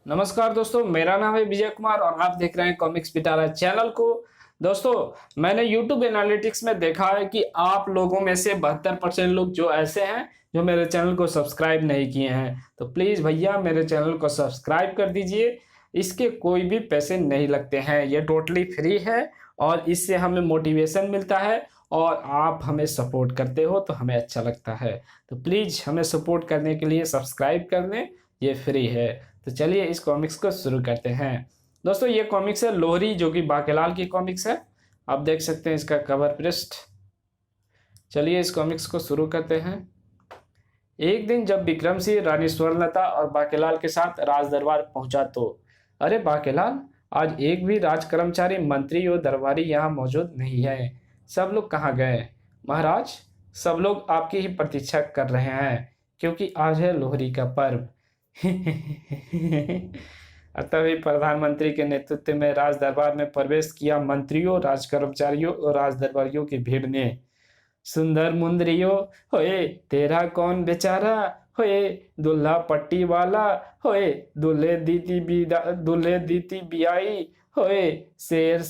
नमस्कार दोस्तों, मेरा नाम है विजय कुमार और आप देख रहे हैं कॉमिक्स पिटारा चैनल को। दोस्तों, मैंने YouTube एनालिटिक्स में देखा है कि आप लोगों में से 72% लोग जो ऐसे हैं जो मेरे चैनल को सब्सक्राइब नहीं किए हैं। तो प्लीज़ भैया मेरे चैनल को सब्सक्राइब कर दीजिए। इसके कोई भी पैसे नहीं लगते हैं, ये टोटली फ्री है और इससे हमें मोटिवेशन मिलता है और आप हमें सपोर्ट करते हो तो हमें अच्छा लगता है। तो प्लीज़ हमें सपोर्ट करने के लिए सब्सक्राइब कर दें, ये फ्री है। तो चलिए इस कॉमिक्स को शुरू करते हैं। दोस्तों, ये कॉमिक्स है लोहरी, जो कि बाकेलाल की कॉमिक्स है। आप देख सकते हैं इसका कवर पृष्ठ। चलिए इस कॉमिक्स को शुरू करते हैं। एक दिन जब विक्रम सिंह रानी स्वर्णलता और बाकेलाल के साथ राज दरबार पहुंचा तो अरे बाकेलाल, आज एक भी राज कर्मचारी, मंत्री और दरबारी यहाँ मौजूद नहीं है। सब लोग कहाँ गए? महाराज, सब लोग आपकी ही प्रतीक्षा कर रहे हैं क्योंकि आज है लोहरी का पर्व। तभी प्रधानमंत्री के नेतृत्व में राज दरबार में प्रवेश किया मंत्रियों, राज कर्मचारियों और राज दरबारियों की भीड़ ने। सुंदर मुंदरियो होए, तेरा कौन बेचारा होए, दुल्हा पट्टी वाला होए, दूल्हे दीती बियाई होए, शेर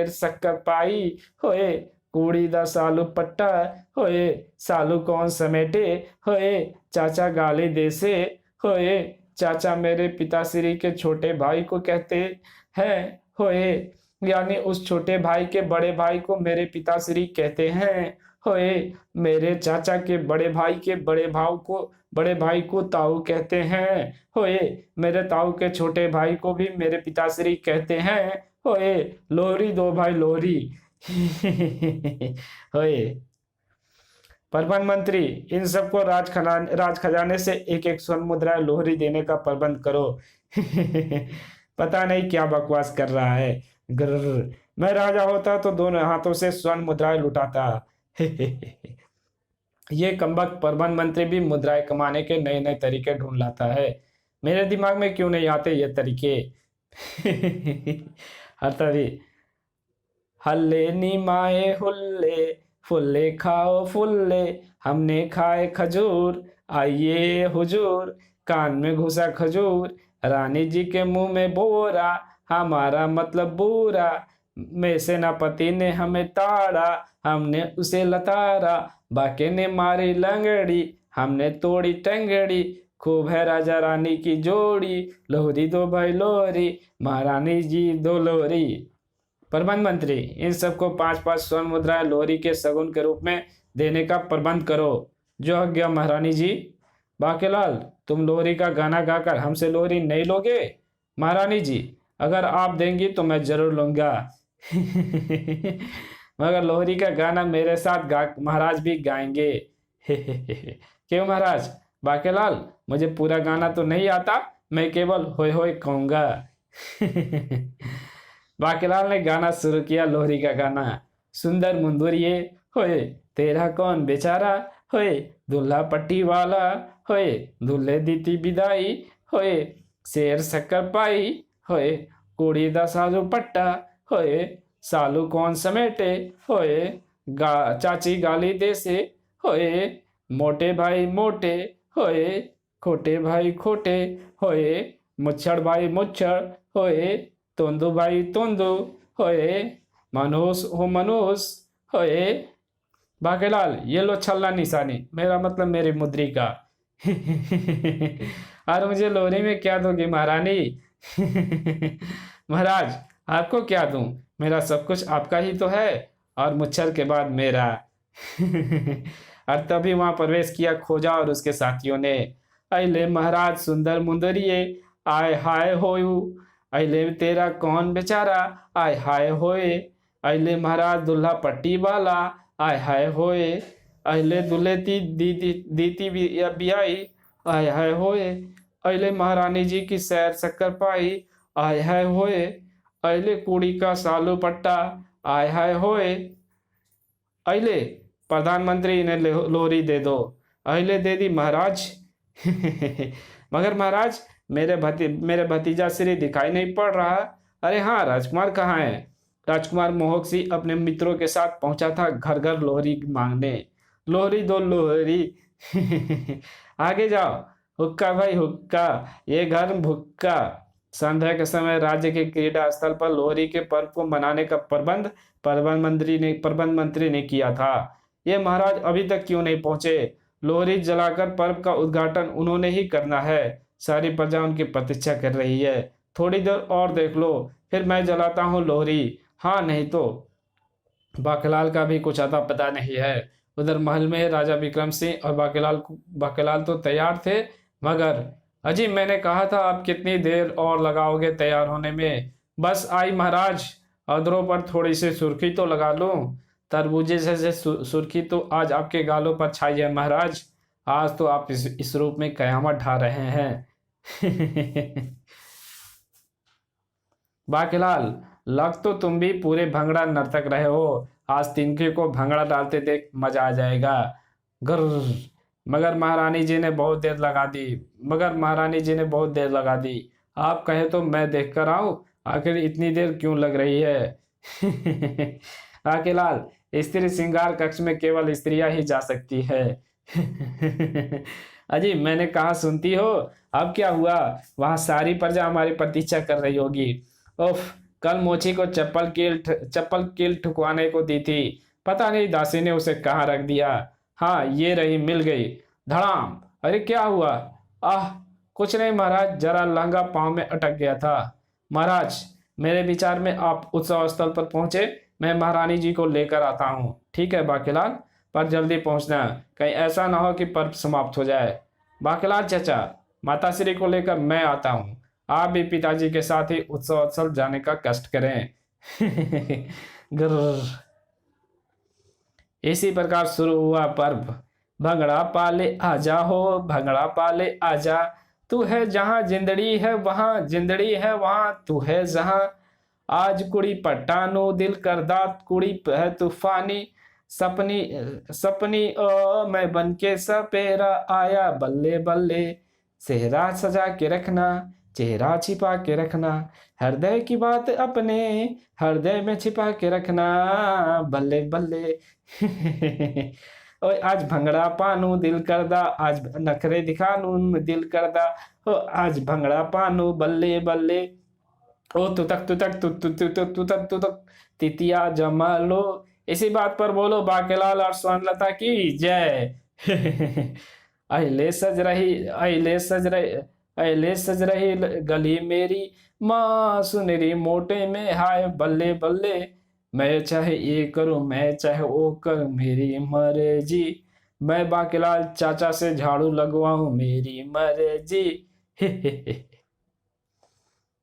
शक्कर पाई होए, कूड़ी दा सालू पट्टा होए, सालू कौन समेटे होए, चाचा गाली देसे होए, चाचा मेरे पिताश्री के छोटे भाई को कहते हैं होए, यानी उस छोटे भाई के बड़े भाई को मेरे पिताश्री कहते हैं होए, मेरे चाचा के बड़े भाई को ताऊ कहते हैं होए, मेरे ताऊ के छोटे भाई को भी मेरे पिताश्री कहते हैं होए, लोहरी दो भाई लोहरी। होए प्रधानमंत्री, इन सबको राज खजाने से एक एक स्वर्ण मुद्रा लोहरी देने का प्रबंध करो। पता नहीं क्या बकवास कर रहा है। ग्रर, मैं राजा होता तो दोनों हाथों से स्वर्ण मुद्राएं लुटाता। ये कमबख्त प्रधानमंत्री भी मुद्राएं कमाने के नए नए तरीके ढूंढ लाता है। मेरे दिमाग में क्यों नहीं आते ये तरीके? हर तरह हल्ले नीमाए हुल्ले, फुल्ले खाओ फुल्ले, हमने खाए खजूर, आइए हुजूर, कान में घुसा खजूर, रानी जी के मुंह में बोरा, हमारा मतलब बुरा, में सेनापति ने हमें ताड़ा, हमने उसे लताड़ा, बाके ने मारी लंगड़ी, हमने तोड़ी टंगड़ी, खूब है राजा रानी की जोड़ी, लोहरी दो भाई लोहरी, महारानी जी दो लोहरी। प्रधानमंत्री, इन सबको 5-5 स्वर्ण मुद्राएं लोहरी के शगुन के रूप में देने का प्रबंध करो। जो आज्ञा महारानी जी। बाकेलाल, तुम लोहरी का गाना गाकर हमसे लोहरी नहीं लोगे? महारानी जी, अगर आप देंगी तो मैं जरूर लूंगा। मगर लोहरी का गाना मेरे साथ महाराज भी गाएंगे। क्यों महाराज? बाकेलाल, मुझे पूरा गाना तो नहीं आता, मैं केवल होय होय कहूंगा। बाकेलाल ने गाना शुरू किया, लोहरी का गाना। सुंदर मुंदुरिये होए, तेरा कौन बेचारा होए, दुल्हा पट्टी वाला होए, दूल्हे दीती बिदाई होए, शेर शक्कर पाई होए, कुड़ी दा सालू पट्टा होए, सालू कौन समेटे होए, चाची गाली देसे होए, मोटे भाई मोटे होए, खोटे भाई खोटे होए, मुच्छड़ भाई मुच्छड़ होए, तोंदू भाई तोंदू होए, मनोस हो मनोस होए। बाकेलाल, ये लो छल्ला निशानी, मेरा मतलब मेरी मुद्री का। और मुझे लोहरी में क्या दोगी महारानी? महाराज, आपको क्या दूं? मेरा सब कुछ आपका ही तो है और मुच्छर के बाद मेरा। और तभी वहां प्रवेश किया खोजा और उसके साथियों ने। अले महाराज सुंदर मुंदरिये, आय हाय होयू, अले तेरा कौन बेचारा, आय हाय होए, अले महाराज दुल्हा पट्टी वाला, आय हाय होए, अले दुल्हे दीती बियाई, आय हाय होए, अले महारानी जी की सैर शक्कर पाई, आय हाय होए, अले कुड़ी का सालू पट्टा, आय हाय होए, अले प्रधानमंत्री इन्हें लोहरी दे दो। अले दे दी महाराज। मगर महाराज, मेरे भतीजा श्री दिखाई नहीं पड़ रहा। अरे हाँ, राजकुमार कहाँ है? राजकुमार मोहक सिंह अपने मित्रों के साथ पहुंचा था घर घर लोहरी मांगने। लोहरी दो लोहरी। आगे जाओ, हुक्का भाई हुक्का, ये घर भुक्का। संध्या के समय राज्य के क्रीड़ा स्थल पर लोहरी के पर्व को मनाने का प्रबंध प्रबंध मंत्री ने किया था। ये महाराज अभी तक क्यों नहीं पहुंचे? लोहरी जलाकर पर्व का उद्घाटन उन्होंने ही करना है। सारी प्रजा उनकी प्रतीक्षा कर रही है। थोड़ी देर और देख लो, फिर मैं जलाता हूँ लोहरी। हाँ नहीं तो। बाकेलाल का भी कुछ अता पता नहीं है। उधर महल में राजा विक्रम सिंह और बाकेलाल तो तैयार थे, मगर अजी मैंने कहा था आप कितनी देर और लगाओगे तैयार होने में? बस आई महाराज, अधरों पर थोड़ी सी सुर्खी तो लगा लूं। तरबूजे से सुर्खी तो आज आपके गालों पर छाई है महाराज। आज तो आप इस रूप में कयामत ढा रहे हैं। बाकेलाल, लग तो तुम भी पूरे भंगड़ा नर्तक रहे हो। आज तिनके को भंगड़ा डालते देख मजा आ जाएगा। गर्र। मगर महारानी जी ने बहुत देर लगा दी। आप कहे तो मैं देख कर आऊं? आखिर इतनी देर क्यों लग रही है? बाकेलाल, स्त्री श्रृंगार कक्ष में केवल स्त्रियां ही जा सकती है। अजी मैंने कहा सुनती हो? अब क्या हुआ? वहां सारी प्रजा हमारी प्रतीक्षा कर रही होगी। उफ, कल मोची को चप्पल कील ठुकवाने को दी थी, पता नहीं दासी ने उसे कहाँ रख दिया। हाँ ये रही, मिल गई। धड़ाम। अरे क्या हुआ? आह, कुछ नहीं महाराज, जरा लहंगा पाँव में अटक गया था। महाराज, मेरे विचार में आप उत्सव स्थल पर पहुंचे, मैं महारानी जी को लेकर आता हूँ। ठीक है बाकेलाल, पर जल्दी पहुंचना, कहीं ऐसा ना हो कि पर्व समाप्त हो जाए। बाकेलाल चाचा, माताश्री को लेकर मैं आता हूँ। आप भी पिताजी के साथ ही उत्सव स्थल जाने का कष्ट करें। ग्रर। इसी प्रकार शुरू हुआ पर्व। भंगड़ा पाले आजा हो, भंगड़ा पाले आजा, तू है जहां जिंदड़ी है वहां, जिंदड़ी है वहां तू है जहां। आज कुड़ी पट्टानो दिल कर दात, कुड़ी है तूफानी, सपनी सपनी ओ मैं बन के सपेरा आया, बल्ले बल्ले। सेहरा सजा के रखना, चेहरा छिपा के रखना, हृदय की बात अपने हृदय में छिपा के रखना, बल्ले बल्ले। ओए आज भंगड़ा पानू दिल करदा, आज नखरे दिखानू दिल करदा, ओ आज भंगड़ा पानू बल्ले बल्ले। ओ तुतक तुतक तुतक तुतक तितिया जमा लो। इसी बात पर बोलो बाकेलाल और स्वर्णलता की जय। अले सज रही गली मेरी, माँ सुनरी मोटे में, हाय बल्ले बल्ले। मैं चाहे ये करूं मैं चाहे वो कर, मेरी मर्जी। मैं बाकेलाल चाचा से झाड़ू लगवाऊं, मेरी मर्जी।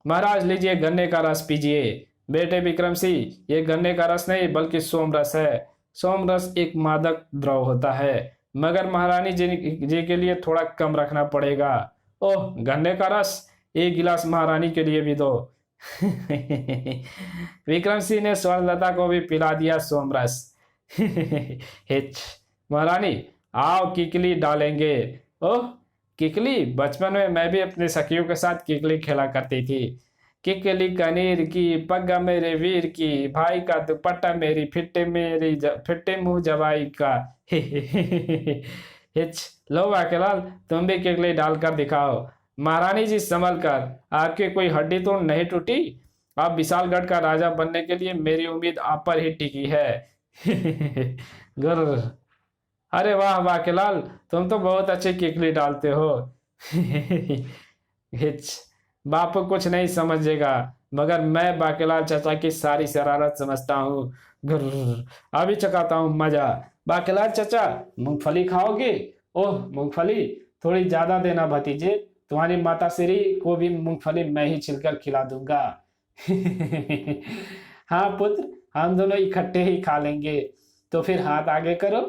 महाराज लीजिए गन्ने का रस पीजिए। बेटे विक्रम सिंह, ये गन्ने का रस नहीं बल्कि सोमरस है। सोमरस एक मादक द्रव होता है, मगर महारानी जी के लिए थोड़ा कम रखना पड़ेगा। ओह गन्ने का रस, एक गिलास महारानी के लिए भी दो। विक्रम सिंह ने स्वर्णलता को भी पिला दिया सोमरस। हिच। महारानी आओ किकली डालेंगे। ओह किकली, बचपन में मैं भी अपने सखियों के साथ किकली खेला करती थी। किकली कनीर की, पग्गा मेरे वीर की, भाई का दुपट्टा मेरी फिट्टे मुंह जवाई का। हिच। लो बाकेलाल, तुम भी किकली डालकर दिखाओ। महारानी जी संभल कर, आपकी कोई हड्डी तो नहीं टूटी? आप विशालगढ़ का राजा बनने के लिए मेरी उम्मीद आप पर ही टिकी है। गर। अरे वाह बाकेलाल, तुम तो बहुत अच्छी किकली डालते हो। हिच। बापू कुछ नहीं समझेगा, मगर मैं बाकेलाल चाचा की सारी शरारत समझता हूँ। अभी चकाता हूँ मजा। बाकेलाल चाचा, मूंगफली खाओगे? ओह मूंगफली थोड़ी ज्यादा देना भतीजे, तुम्हारी माताश्री को भी मूंगफली मैं ही छिलकर खिला दूंगा। हाँ पुत्र, हम दोनों इकट्ठे ही खा लेंगे। तो फिर हाथ आगे करो।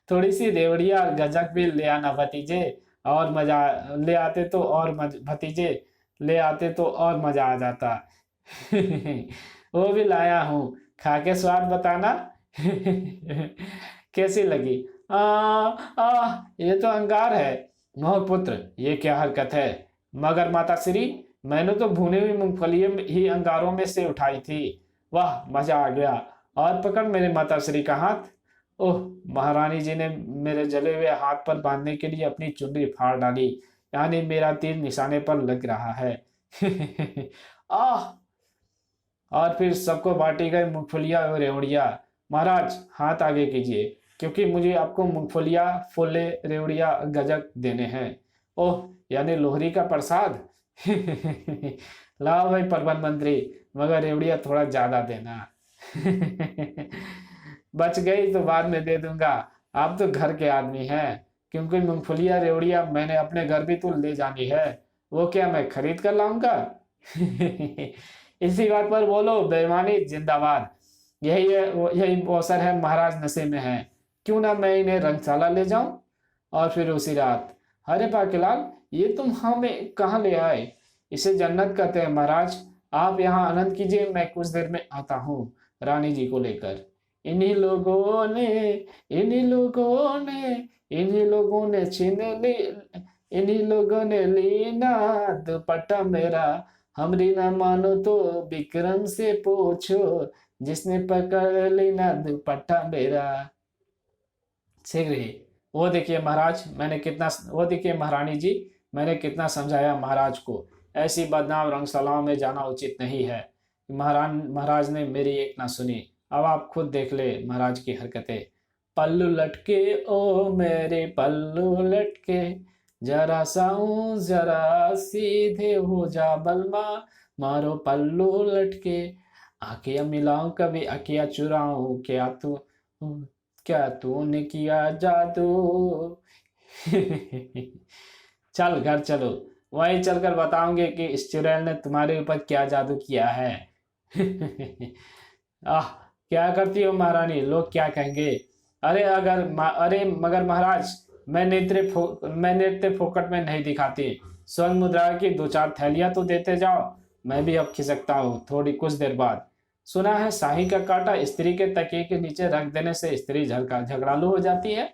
थोड़ी सी रेवड़िया और गजक भी ले आना भतीजे, और मजा ले आते तो और भतीजे ले आते तो और मजा आ जाता। वो भी लाया हूँ, खा के स्वाद बताना। कैसी लगी? ये तो अंगार है। मोह पुत्र, ये क्या हरकत है? मगर माताश्री, मैंने तो भुनी हुई मूंगफली ही अंगारों में से उठाई थी। वाह मजा आ गया। और पकड़ मेरे माताश्री का हाथ। ओह, महारानी जी ने मेरे जले हुए हाथ पर बांधने के लिए अपनी चुनरी फाड़ डाली, यानी मेरा तीर निशाने पर लग रहा है। आह! और फिर सबको बांटी गई मूंगफलियां और रेवड़ियां। महाराज, हाथ आगे कीजिए, क्योंकि मुझे आपको मूंगफलियां, फुले, रेवड़ियां, गजक देने हैं। ओह, यानी लोहरी का प्रसाद। लाओ भाई प्रधान मंत्री, मगर रेवड़ियां थोड़ा ज्यादा देना। बच गई तो बाद में दे दूंगा, आप तो घर के आदमी हैं। क्योंकि मूंगफलियां रेवड़ियां मैंने अपने घर भी तो ले जानी है, वो क्या मैं खरीद कर लाऊंगा? इसी बात पर बोलो, बेईमानी जिंदाबाद। यही अवसर है, महाराज नशे में है, क्यों ना मैं इन्हें रंगशाला ले जाऊं। और फिर उसी रात, अरे पाकीलाल, ये तुम हमें कहाँ ले आए? इसे जन्नत कहते हैं महाराज। आप यहाँ आनंद कीजिए, मैं कुछ देर में आता हूँ रानी जी को लेकर। इन्हीं लोगों ने इन्हीं लोगों ने इन्हीं लोगों ने छीन ली इन्हीं लोगों ने लीना दुपट्टा मेरा। हमरी ना मानो तो विक्रम से पूछो, जिसने पकड़ ली ना दुपट्टा मेरा। ठीक रही। वो देखिए महारानी जी, मैंने कितना समझाया महाराज को, ऐसी बदनाम रंगशालाओं में जाना उचित नहीं है। महाराज ने मेरी एक ना सुनी। अब आप खुद देख ले महाराज की हरकतें। पल्लू लटके ओ मेरे पल्लू लटके, जरा साऊं जरा सीधे हो जा बलमा, मारो पल्लू लटके। आंखें मिलाऊं कभी आंखें चुराऊं, क्या तूने किया जादू? चल घर चलो, वहीं चलकर बताऊंगे कि इस चुड़ैल ने तुम्हारे ऊपर क्या जादू किया है। आह, क्या करती हो महारानी, लोग क्या कहेंगे? अरे मगर महाराज, मैं नृत्य फोकट में नहीं दिखाती। स्वर्ण मुद्रा की दो चार थैलियां तो देते जाओ, मैं भी अब खिसकता हूँ थोड़ी कुछ देर बाद। सुना है शाही का कांटा स्त्री के तकिए के नीचे रख देने से स्त्री झगड़ालू हो जाती है।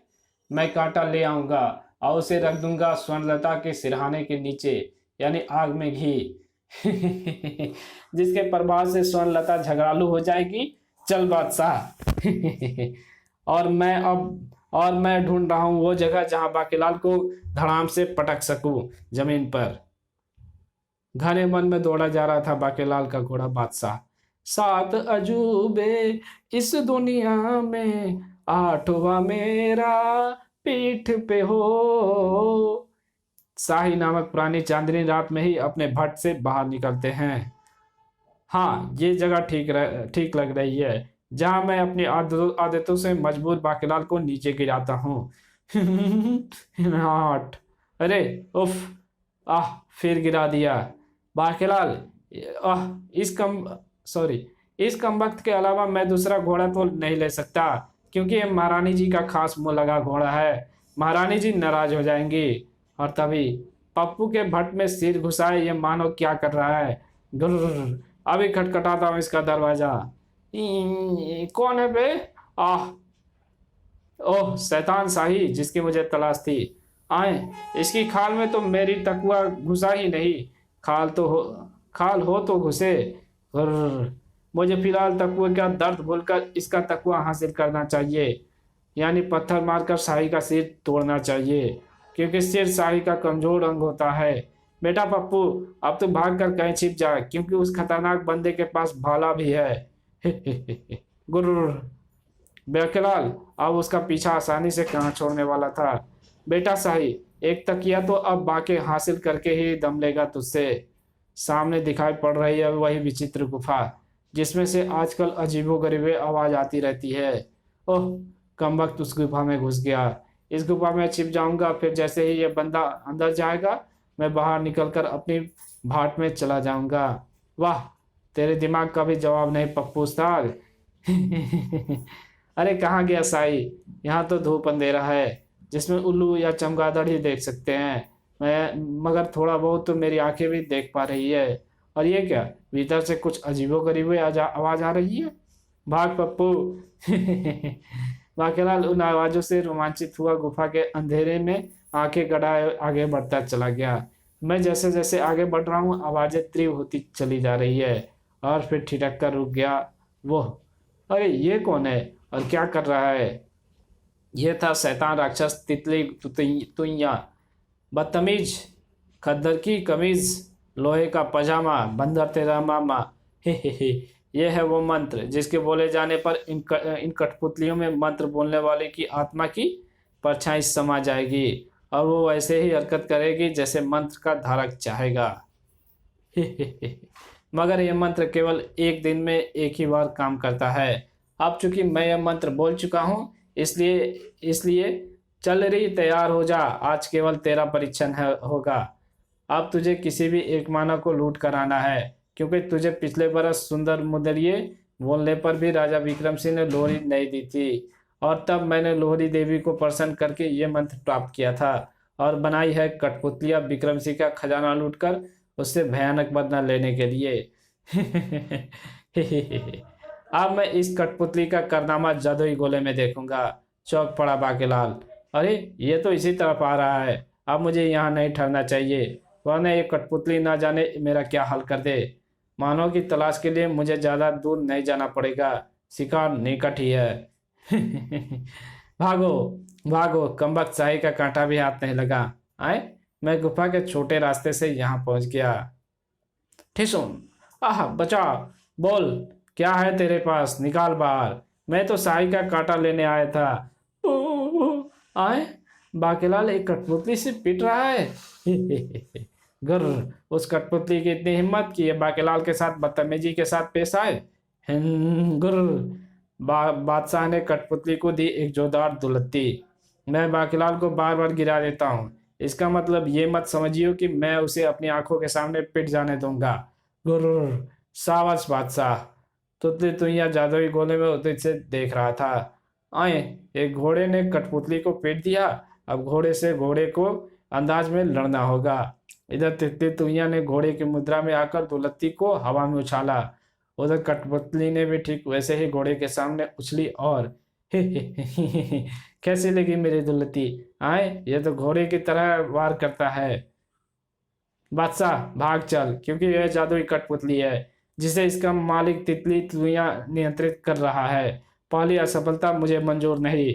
मैं कांटा ले आऊंगा और उसे रख दूंगा स्वर्णलता के सिरहाने के नीचे, यानी आग में घी। जिसके प्रभाव से स्वर्णलता झगड़ालू हो जाएगी। चल बादशाह। और मैं ढूंढ रहा हूं वो जगह जहां बाकीलाल को धड़ाम से पटक सकूं जमीन पर। घने मन में दौड़ा जा रहा था बाकीलाल का घोड़ा बादशाह। सात अजूबे इस दुनिया में, आठवां मेरा पीठ पे हो। शाही नामक प्राणी चांदनी रात में ही अपने भट्ट से बाहर निकलते हैं। हाँ, ये जगह ठीक लग रही है, जहां मैं अपनी आदतों से मजबूर बाकीलाल को नीचे गिराता हूँ। हाट, अरे उफ, आह, फिर गिरा दिया बाकीलाल। आह, इस कमबख्त के अलावा मैं दूसरा घोड़ा तो नहीं ले सकता, क्योंकि ये महारानी जी का खास मुंह लगा घोड़ा है। महारानी जी नाराज हो जाएंगी। और तभी पप्पू के भट्ट में सिर घुसाए ये मानो क्या कर रहा है। गुर्र, अभी खटखटाता हूँ इसका दरवाजा। कौन है बे? आह, ओह शैतान शाही, जिसकी मुझे तलाश थी, आए। इसकी खाल में तो मेरी तकुआ घुसा ही नहीं। खाल हो तो घुसे। गुर्र, मुझे फिलहाल तकुए का दर्द भूलकर इसका तकुआ हासिल करना चाहिए, यानी पत्थर मारकर शाही का सिर तोड़ना चाहिए, क्योंकि सिर शाही का कमजोर अंग होता है। बेटा पप्पू, अब तो भाग कर कहीं छिप जा, क्योंकि उस खतरनाक बंदे के पास भाला भी है। गुर्र, बेकलाल अब उसका पीछा आसानी से कहाँ छोड़ने वाला था। बेटा शाही, एक तकिया तो अब बाकी हासिल करके ही दम लेगा तुझसे। सामने दिखाई पड़ रही है वही विचित्र गुफा, जिसमें से आजकल अजीबोगरीब आवाज आती रहती है। ओह, कमबख्त उस गुफा में घुस गया। इस गुफा में छिप जाऊंगा, फिर जैसे ही ये बंदा अंदर जाएगा, मैं बाहर निकलकर अपनी भाट में चला जाऊंगा। वाह, तेरे दिमाग का भी जवाब नहीं पप्पू उस्ताद। अरे कहाँ गया साई? यहाँ तो धूप अंधेरा है, जिसमें उल्लू या चमगादड़ ही देख सकते हैं। मगर थोड़ा बहुत तो मेरी आंखें भी देख पा रही है। और ये क्या, भीतर से कुछ अजीबोगरीब आवाज आ रही है। भाग पप्पू। बाकीलाल उन आवाजों से रोमांचित हुआ गुफा के अंधेरे में आंखें गड़ाए आगे बढ़ता चला गया। मैं जैसे जैसे आगे बढ़ रहा हूँ, आवाजें तीव्र होती चली जा रही है, और फिर ठिठक कर रुक गया। वो, अरे ये कौन है और क्या कर रहा है? ये था शैतान राक्षस तितली तुइया, बदतमीज, खद्दर की कमीज, लोहे का पजामा, बंदर तेरा मामा। हे। ये है वो मंत्र जिसके बोले जाने पर इन कठपुतलियों में मंत्र बोलने वाले की आत्मा की परछाई समा जाएगी और वो वैसे ही हरकत करेगी जैसे मंत्र का धारक चाहेगा। मगर यह मंत्र केवल एक दिन में एक ही बार काम करता है। अब चूंकि मैं यह मंत्र बोल चुका हूँ, इसलिए इसलिए चल रही तैयार हो जा, आज केवल तेरा परीक्षण होगा। अब तुझे किसी भी एक मानव को लूट कर आना है, क्योंकि तुझे पिछले बरस सुंदर मुदरिये बोलने पर भी राजा विक्रम सिंह ने लोहरी नहीं दी थी, और तब मैंने लोहरी देवी को प्रसन्न करके ये मंत्र प्राप्त किया था और बनाई है कठपुतलियां विक्रम सिंह का खजाना लूटकर उससे भयानक बदला लेने के लिए। अब मैं इस कठपुतली का कारनामा जादुई गोले में देखूंगा। चौंक पड़ा बाकीलाल। अरे ये तो इसी तरफ आ रहा है, अब मुझे यहाँ नहीं ठहरना चाहिए, वरना ये कठपुतली ना जाने मेरा क्या हाल कर दे। मानव की तलाश के लिए मुझे ज्यादा दूर नहीं जाना पड़ेगा, शिकार निकट ही है। भागो भागो, कमबख्त शाही का कांटा भी हाथ नहीं लगा। आए, मैं गुफा के छोटे रास्ते से यहाँ पहुंच गया। ठिसुम, आह बचा, बोल क्या है तेरे पास, निकाल बाहर, मैं तो शाही का कांटा लेने आया था। आए, बाकीलाल एक कठपुतली से पिट रहा है। गर, उस कठपुतली की इतनी हिम्मत कि ये बाकीलाल के साथ बदतमीजी के साथ पेश आए। गर, बादशाह ने कठपुतली को दी एक जोरदार दुलत्ती। मैं बाकीलाल को बार बार गिरा देता हूँ, इसका मतलब ये मत समझियो कि मैं उसे अपनी आंखों के सामने पिट जाने दूंगा। गुर्र, सावस बादशाह। तुतली तुइया जादुई गोले में उतर से देख रहा था। आए, एक घोड़े ने कठपुतली को पीट दिया, अब घोड़े से घोड़े को अंदाज में लड़ना होगा। इधर तितली तुइया ने घोड़े की मुद्रा में आकर दुलत्ती को हवा में उछाला, उधर कठपुतली ने भी ठीक वैसे ही घोड़े के सामने उछली और कैसी लगी मेरी दुलत्ती? आए, ये तो घोड़े की तरह वार करता है। बादशाह भाग चल, क्योंकि यह जादुई कठपुतली है जिसे इसका मालिक तितली तुइया नियंत्रित कर रहा है। पहली असफलता मुझे मंजूर नहीं।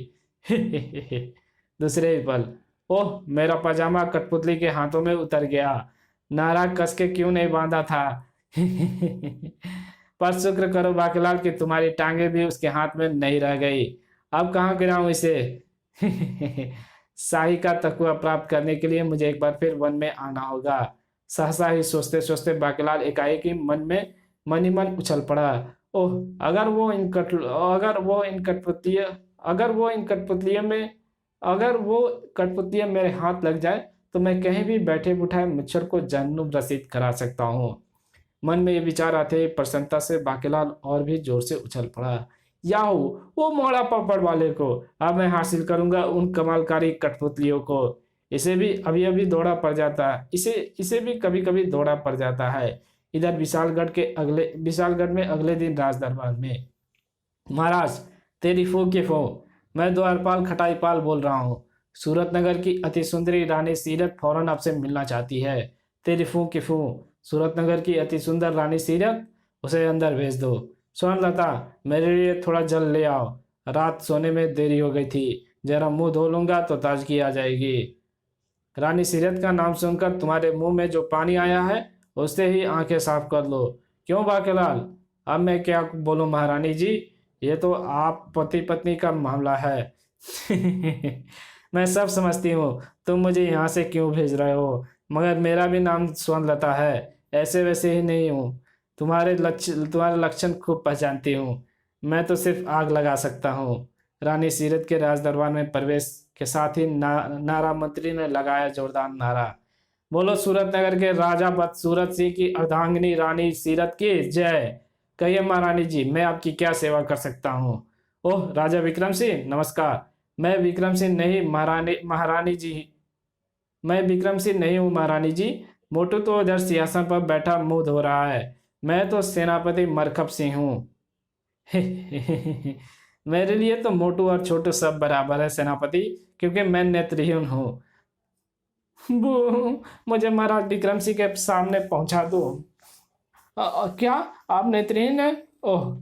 दूसरे ही पल, ओह मेरा पजामा कठपुतली के हाथों में उतर गया। नारा कस के क्यों नहीं बांधा था? पर शुक्र करो बाकीलाल कि तुम्हारी टांगे भी उसके हाथ में नहीं रह गई। अब कहाँ गिराऊं इसे? शाही का तकुआ प्राप्त करने के लिए मुझे एक बार फिर वन में आना होगा। सहसा ही सोचते सोचते बाकीलाल एकाएक ही मन ही मन उछल पड़ा। ओह, अगर वो कठपुतलियां मेरे हाथ लग जाए तो मैं कहीं भी बैठे बिठाए मच्छर को जहन्नुम रसीद करा सकता हूँ। मन में ये विचार आते ही प्रसन्नता से बाकीलाल और भी जोर से उछल पड़ा। याहू, वो मोड़ा पापड़ वाले को अब मैं हासिल करूंगा, उन कमालकारी कठपुतलियों को। इसे भी अभी अभी दौड़ा पड़ जाता है, इसे भी कभी कभी दौड़ा पड़ जाता है। इधर विशालगढ़ में अगले दिन राज दरबार में। महाराज, तेरी फूक की फो, मैं द्वारपाल खटाईपाल बोल रहा हूँ। सूरतनगर की अति सुंदरी रानी सीरत फौरन आपसे मिलना चाहती है। तेरी फूक की फू, सूरतनगर की अति सुंदर रानी सीरत, उसे अंदर भेज दो। स्वर्णलता, मेरे लिए थोड़ा जल ले आओ, रात सोने में देरी हो गई थी, जरा मुंह धो लूंगा तो ताजगी आ जाएगी। रानी सीरत का नाम सुनकर तुम्हारे मुंह में जो पानी आया है उससे ही आंखें साफ कर लो। क्यों बाकीलाल, अब मैं क्या बोलूं महारानी जी, ये तो आप पति पत्नी का मामला है। मैं सब समझती हूँ, तुम मुझे यहाँ से क्यों भेज रहे हो, मगर मेरा भी नाम स्वर्णलता है, ऐसे वैसे ही नहीं हूँ। तुम्हारे लक्षण खूब पहचानती हूँ, मैं तो सिर्फ आग लगा सकता हूँ। रानी सीरत के राज दरबार में प्रवेश के साथ ही नारा मंत्री ने लगाया जोरदार नारा। बोलो सूरतनगर के राजा बदसूरत सिंह की अर्धांगिनी रानी सीरत की जय। कहिए महारानी जी, मैं आपकी क्या सेवा कर सकता हूँ? ओह राजा विक्रम सिंह, नमस्कार। मैं विक्रम सिंह नहीं महारानी जी, मैं विक्रम सिंह नहीं हूँ महारानी जी। मोटू तो उधर सिंहासन पर बैठा मुंह धो रहा है, मैं तो सेनापति मरकब सिंह हूँ। मेरे लिए तो मोटू और छोटू सब बराबर है सेनापति, क्योंकि मैं नेत्रहीन हूँ। मुझे महाराज विक्रम सिंह के सामने पहुंचा दो। क्या आप नेत्रहीन हैं? ओह,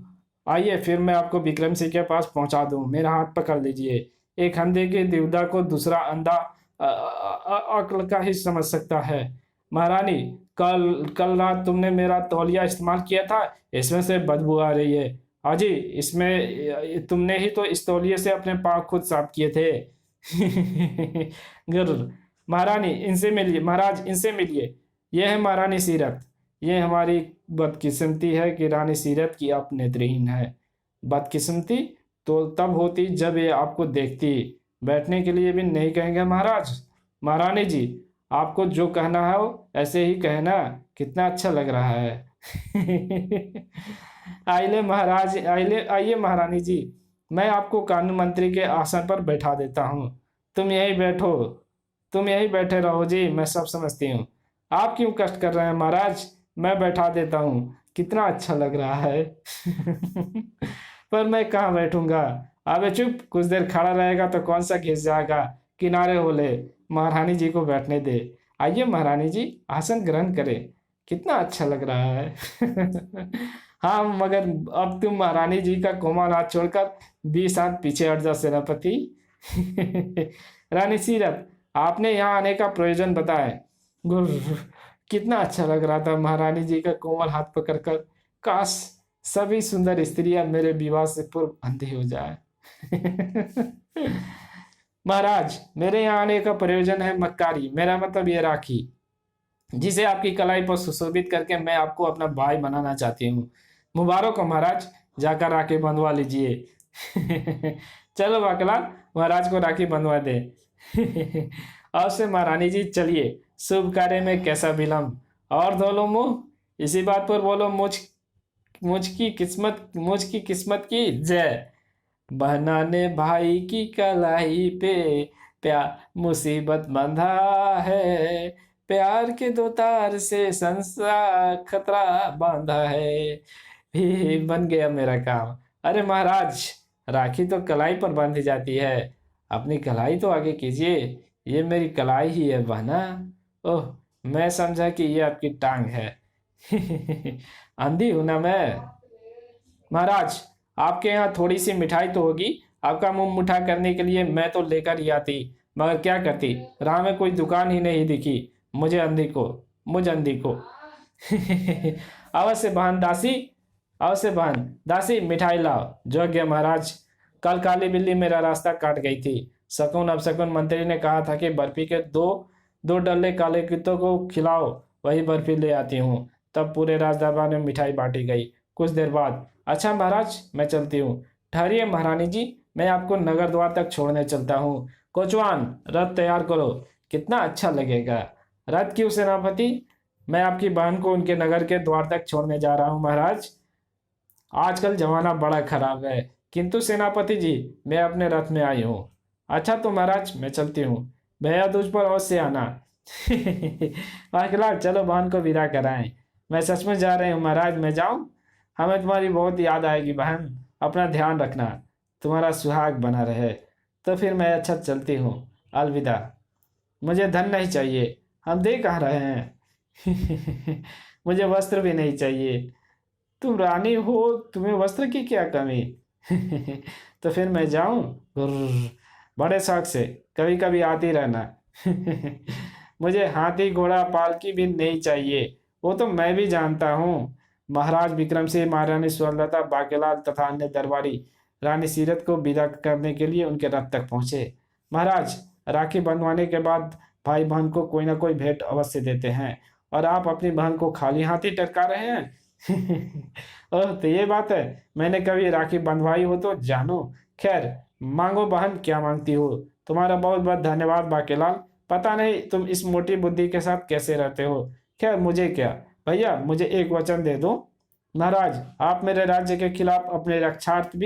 आइए फिर मैं आपको विक्रम सिंह के पास पहुंचा दूं, मेरा हाथ पकड़ लीजिए। एक अंधे के दिव्दा को दूसरा अंधा अक्ल का ही समझ सकता है। महारानी, कल कल रात तुमने मेरा तौलिया इस्तेमाल किया था, इसमें से बदबू आ रही है। हाजी, इसमें तुमने ही तो इस तौलिए से अपने पाँव खुद साफ किए थे। गर महारानी, इनसे मिलिए, महाराज इनसे मिलिए। यह है महारानी सीरत। ये हमारी बदकिस्मती है कि रानी सीरत की आप नेत्रहीन है। बदकिस्मती तो तब होती जब ये आपको देखती। बैठने के लिए भी नहीं कहेंगे महाराज। महारानी जी, आपको जो कहना है वो ऐसे ही कहना। कितना अच्छा लग रहा है। आइए महाराज, आइए आइए महारानी जी, मैं आपको कानून मंत्री के आसन पर बैठा देता हूँ। तुम यहीं बैठो, तुम यहीं बैठे रहो जी, मैं सब समझती हूँ। आप क्यों कष्ट कर रहे हैं महाराज, मैं बैठा देता हूँ। कितना अच्छा लग रहा है। पर मैं कहाँ बैठूंगा। अबे चुप, कुछ देर खड़ा रहेगा तो कौन सा घिस जाएगा। किनारे हो ले, महारानी जी को बैठने दे। आइए महारानी जी, आसन ग्रहण करें। कितना अच्छा लग रहा है। हाँ, मगर अब तुम महारानी जी का कोमल हाथ छोड़कर 20 हाथ पीछे हट जा सेनापति। रानी सीरत, आपने यहाँ आने का प्रयोजन बताए। कितना अच्छा लग रहा था महारानी जी का कोमल हाथ पकड़कर। काश सभी सुंदर स्त्रियां मेरे विवाह से पूर्व अंधी हो जाए। महाराज, मेरे यहाँ आने का प्रयोजन है मक्कारी, मेरा मतलब ये राखी, जिसे आपकी कलाई पर सुशोभित करके मैं आपको अपना भाई बनाना चाहती हूँ। मुबारक हो महाराज, जाकर राखी बंधवा लीजिए। चलो बाकलाल, महाराज को राखी बंधवा दे। और से महारानी जी, चलिए, शुभ कार्य में कैसा विलम्ब। और धो लो मुंह, इसी बात पर बोलो मुझ की किस्मत की जय। बहना ने भाई की कलाई पे प्यार मुसीबत बंधा है, प्यार के दो तार से संसार खतरा बांधा है। भी बन गया मेरा काम। अरे महाराज, राखी तो कलाई पर बांधी जाती है, अपनी कलाई तो आगे कीजिए। ये मेरी कलाई ही है बहना। ओह, मैं समझा कि ये आपकी टांग है। अंधी हूं ना मैं। महाराज, आपके यहाँ थोड़ी सी मिठाई तो होगी, आपका मुंह मीठा करने के लिए मैं तो लेकर ही आती, मगर क्या करती, राह में कोई दुकान ही नहीं दिखी मुझे अंधी को। अवश्य बहन दासी, अवश्य बहन दासी, मिठाई लाओ। योग्य महाराज, कल काली बिल्ली मेरा रास्ता काट गई थी। शकुन अपशकुन मंत्री ने कहा था कि बर्फी के दो दो डल्ले काले कुत्तों को खिलाओ, वही बर्फी ले आती हूँ। तब पूरे राजदरबार में मिठाई बांटी गई। कुछ देर बाद, अच्छा महाराज, मैं चलती हूँ। ठहरिए महारानी जी, मैं आपको नगर द्वार तक छोड़ने चलता हूँ। कोचवान, रथ तैयार करो। कितना अच्छा लगेगा। रथ क्यों सेनापति, मैं आपकी बहन को उनके नगर के द्वार तक छोड़ने जा रहा हूँ महाराज। आजकल जमाना बड़ा खराब है, किंतु सेनापति जी, मैं अपने रथ में आई हूँ। अच्छा तो महाराज, मैं चलती हूँ। भैया तुझ पर अवश्य आना। अखिलाफ, चलो बहन को विदा कराएं। मैं सचमुच जा रही हूँ महाराज, मैं जाऊँ। हमें तुम्हारी बहुत याद आएगी बहन, अपना ध्यान रखना, तुम्हारा सुहाग बना रहे। तो फिर मैं अच्छा चलती हूँ, अलविदा। मुझे धन नहीं चाहिए, हम दे कहाँ रहे हैं। मुझे वस्त्र भी नहीं चाहिए, तुम रानी हो, तुम्हें वस्त्र की क्या कमी। तो फिर मैं जाऊं। गुर्र, बड़े शौक से कभी कभी आती रहना। मुझे हाथी घोड़ा पालकी भी नहीं चाहिए, वो तो मैं भी जानता हूँ। महाराज विक्रम सिंह, महारानी स्वर्णलता, बाकेलाल तथा अन्य दरबारी रानी सीरत को विदा करने के लिए उनके रथ तक पहुंचे। महाराज, राखी बंधवाने के बाद भाई बहन को कोई ना कोई भेंट अवश्य देते हैं, और आप अपनी बहन को खाली हाथ ही टरका रहे हैं। ओह, तो ये बात है, मैंने कभी राखी बंधवाई हो तो जानो। खैर, मांगो बहन, क्या मांगती हो। तुम्हारा बहुत बहुत धन्यवाद बाकेलाल, पता नहीं तुम इस मोटी बुद्धि के साथ कैसे रहते हो। खैर, मुझे क्या भैया, मुझे एक वचन दे दो। महाराज, आप मेरे राज्य के खिलाफ अपने रक्षार्थ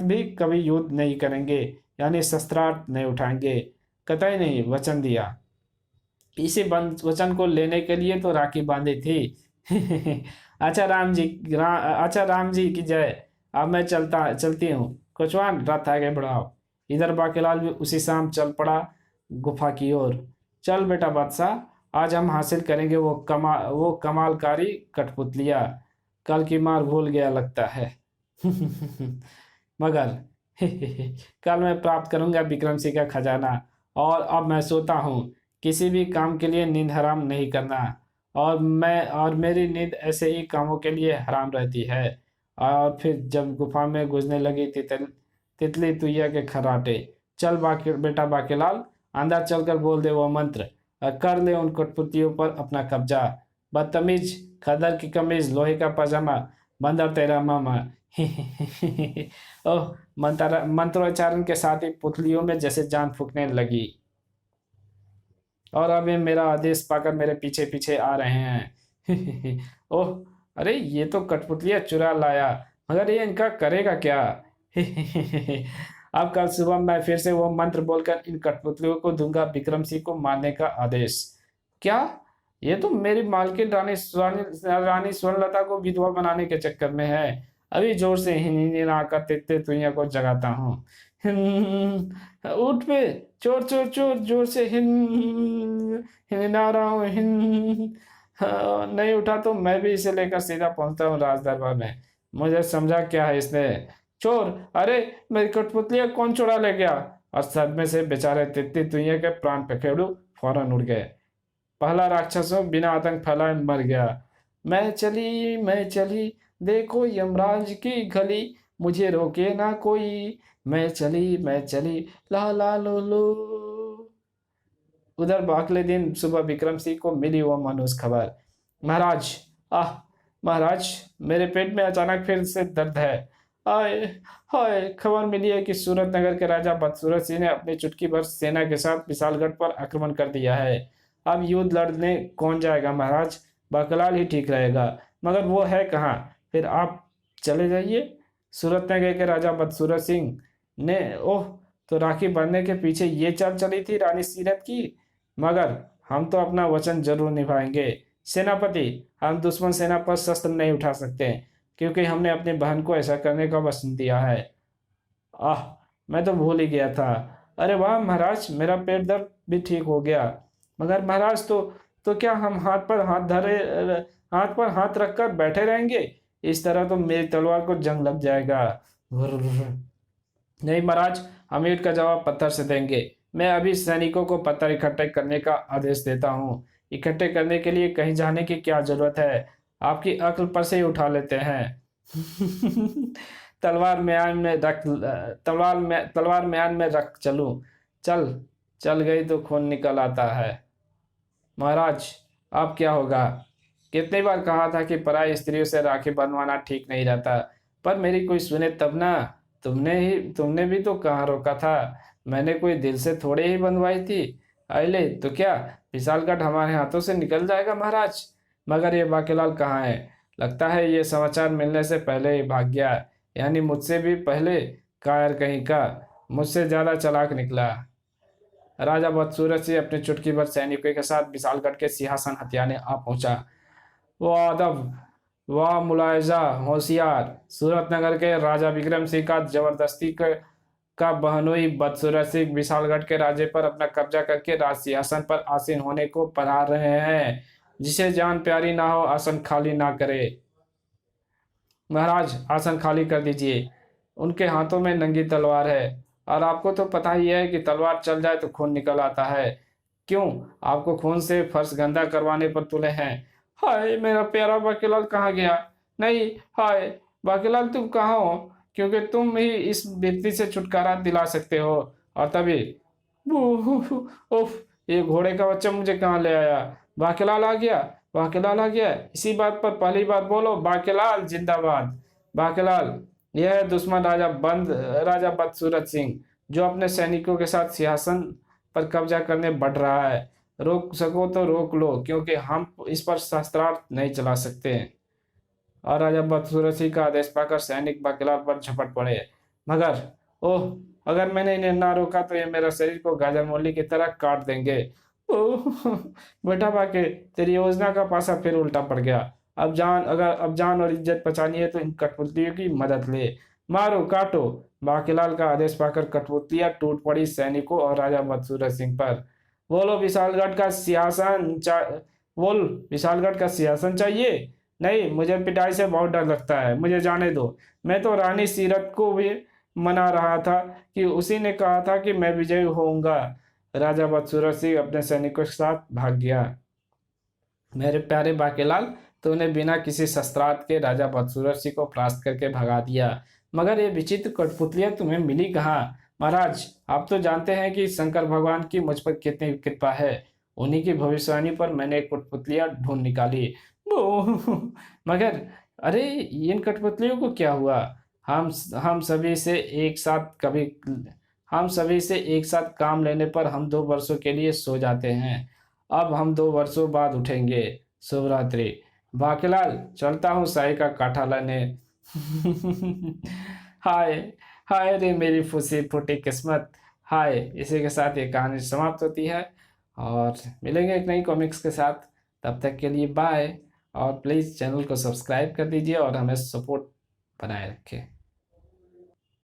भी कभी युद्ध नहीं करेंगे, यानी शस्त्रार्थ नहीं उठाएंगे। कतई नहीं, वचन दिया। इसी वचन को लेने के लिए तो राखी बांधी थी। अच्छा राम जी की जय। अब मैं चलती हूँ। कोचवान, रथ आगे बढ़ाओ। इधर बाकेलाल भी उसी शाम चल पड़ा गुफा की ओर। चल बेटा बादशाह, आज हम हासिल करेंगे वो कमालकारी कठपुतलियाँ। कल की मार भूल गया लगता है। मगर कल मैं प्राप्त करूंगा विक्रम सिंह का खजाना। और अब मैं सोता हूँ। किसी भी काम के लिए नींद हराम नहीं करना। और मेरी नींद ऐसे ही कामों के लिए हराम रहती है। और फिर जब गुफा में गुजरने लगी तितली तुहिया के खर्राटे। चल बाकी बेटा बाकीलाल, अंदर चलकर बोल दे वो मंत्र और कर ले उन कठपुतलियों पर अपना कब्जा। बदतमीज, खदर की कमीज, लोहे का पजामा, बंदर तेरा मामा। ओह, मंत्रोच्चारण के साथ ही पुतलियों में जैसे जान फूकने लगी। और अब ये मेरा आदेश पाकर मेरे पीछे पीछे आ रहे हैं। ओह, अरे ये तो कठपुतलियां चुरा लाया, मगर ये इनका करेगा क्या? अब कल सुबह मैं फिर से वो मंत्र बोलकर इन कठपुतलियों को दूंगा विक्रम सिंह को मारने का आदेश। क्या? ये तो मेरी मालकिन रानी स्वर्णलता को विधवा बनाने के चक्कर में है। अभी जोर से आकर तितली तुइया को जगाता हूँ। उठ पे, चोर चोर चोर, जोर से हिना रहा हूँ। नहीं उठा तो मैं भी इसे लेकर सीधा पहुंचता हूँ राज दरबार में। मुझे समझा क्या है इसने। चोर, अरे मेरी कठपुतलियां कौन चुरा ले गया? और सदमे से बेचारे तितली तुइया के प्राण पखेरु फौरन उड़ गए। पहला राक्षसों बिना आतंक फैलाए मर गया। मैं चली, देखो यमराज की गली, मुझे रोके ना कोई। मैं चली, ला ला लो लो। उधर अगले दिन सुबह विक्रम सिंह को मिली वो मनहूस खबर। महाराज, आह महाराज, मेरे पेट में अचानक फिर से दर्द है। आए हाय, खबर मिली है कि सूरत नगर के राजा बदसूरत सिंह ने अपनी चुटकी भर सेना के साथ विशालगढ़ पर आक्रमण कर दिया है। अब युद्ध लड़ने कौन जाएगा महाराज? बकलाल ही ठीक रहेगा, मगर वो है कहाँ? फिर आप चले जाइए। सूरत नगर के राजा बदसूरत सिंह ने, ओह, तो राखी बांधने के पीछे ये चाल चली थी रानी सीरत की। मगर हम तो अपना वचन जरूर निभाएंगे सेनापति। हम दुश्मन सेना पर शस्त्र नहीं उठा सकते, क्योंकि हमने अपनी बहन को ऐसा करने का वचन दिया है। आह, मैं तो भूल ही गया था। अरे वाह महाराज, मेरा पेट दर्द भी ठीक हो गया। मगर महाराज, तो क्या हम हाथ पर हाथ रखकर बैठे रहेंगे? इस तरह तो मेरी तलवार को जंग लग जाएगा। नहीं महाराज, हम ईंट का जवाब पत्थर से देंगे। मैं अभी सैनिकों को पत्थर इकट्ठे करने का आदेश देता हूँ। इकट्ठे करने के लिए कहीं जाने की क्या जरूरत है? आपकी अक्ल पर से ही उठा लेते हैं। तलवार म्यान में रख चलूं। चल चल गई तो खून निकल आता है। महाराज, अब क्या होगा? कितनी बार कहा था कि पराई स्त्रियों से राखी बंधवाना ठीक नहीं रहता, पर मेरी कोई सुने तब ना। तुमने भी तो कहाँ रोका था। मैंने कोई दिल से थोड़े ही बंधवाई थी। अले तो क्या विशालगढ़ हमारे हाथों से निकल जाएगा महाराज? मगर ये बाकीलाल कहाँ है? लगता है ये समाचार मिलने से पहले ही भाग गया, यानी मुझसे भी पहले। कायर कहीं का, मुझसे ज्यादा चालाक निकला। राजा बदसूरत से अपने चुटकी भर सैनिकों के साथ विशालगढ़ के सिंहासन हथियाने आ पहुंचा। वाह अदब, वाह मुलायजा, होशियार। सूरत नगर के राजा विक्रम सिंह का का बहनोई बदसूरत सिंह विशालगढ़ के राजे पर अपना कब्जा करके राज सिंहासन पर आसीन होने को पधार रहे हैं। जिसे जान प्यारी ना हो, आसन खाली ना करे। महाराज, आसन खाली कर दीजिए। उनके हाथों में नंगी तलवार है, और आपको तो पता ही है कि तलवार चल जाए तो खून निकल आता है। क्यों, आपको खून से फर्श गंदा करवाने पर तुले हैं? हाय, मेरा प्यारा बाकीलाल कहाँ गया? नहीं, हाय बाकीलाल, तुम कहाँ हो? क्योंकि तुम ही इस व्यक्ति से छुटकारा दिला सकते हो। और तभी उफ, ये घोड़े का बच्चा मुझे कहाँ ले आया? बाकीलाल आ गया, बाकीलाल आ गया। इसी बात पर पहली बार बोलो, बाकीलाल जिंदाबाद। बाकीलाल, यह है दुश्मन राजा बदसूरत सिंह, जो अपने सैनिकों के साथ सिंहासन पर कब्जा करने बढ़ रहा है। रोक सको तो रोक लो, क्योंकि हम इस पर शस्त्रास्त्र नहीं चला सकते। और राजा बदसूरत सिंह का आदेश पाकर सैनिक बाकीलाल पर झपट पड़े। मगर ओह, अगर मैंने इन्हें ना रोका तो ये मेरा शरीर को गाजर मूली की तरह काट देंगे। ओह, बेटा बाके, तेरी योजना का पासा फिर उल्टा पड़ गया। अब जान और इज्जत बचानी है तो इन कठपुतलियों की मदद ले। मारो काटो। बाकीलाल का आदेश पाकर कठपुतलियां टूट पड़ी सैनिकों और राजा बदसूरत सिंह पर। बोलो विशालगढ़ का सिंहासन बोल, विशालगढ़ का सिंहासन चाहिए? नहीं, मुझे पिटाई से बहुत डर लगता है, मुझे जाने दो। मैं तो रानी सीरत को भी मना रहा था कि उसी ने कहा था कि मैं विजयी होऊंगा। राजा बदसूरत सिंह अपने सैनिकों के साथ भाग गया। मेरे प्यारे बाकेलाल, तूने बिना किसी शस्त्रास्त्र के राजा बदसूरत सिंह को परास्त करके भगा दिया, मगर ये विचित्र कठपुतलियां तुम्हें मिली कहाँ? महाराज, आप तो जानते हैं कि शंकर भगवान की मुझ पर कितनी कृपा है। उन्हीं की भविष्यवाणी पर मैंने कठपुतलियां ढूंढ निकाली। मगर अरे, इन कठपुतलियों को क्या हुआ? हम हम सभी से एक साथ कभी हम सभी से एक साथ काम लेने पर हम 2 वर्षों के लिए सो जाते हैं। अब हम 2 वर्षों बाद उठेंगे। शुभ रात्रि। बाकीलाल, चलता हूँ शाही का काठा लाने। हाय, हाय रे मेरी फूसी फूटी किस्मत। हाय, इसी के साथ ये कहानी समाप्त होती है और मिलेंगे एक नई कॉमिक्स के साथ। तब तक के लिए बाय। और प्लीज़ चैनल को सब्सक्राइब कर दीजिए और हमें सपोर्ट बनाए रखें।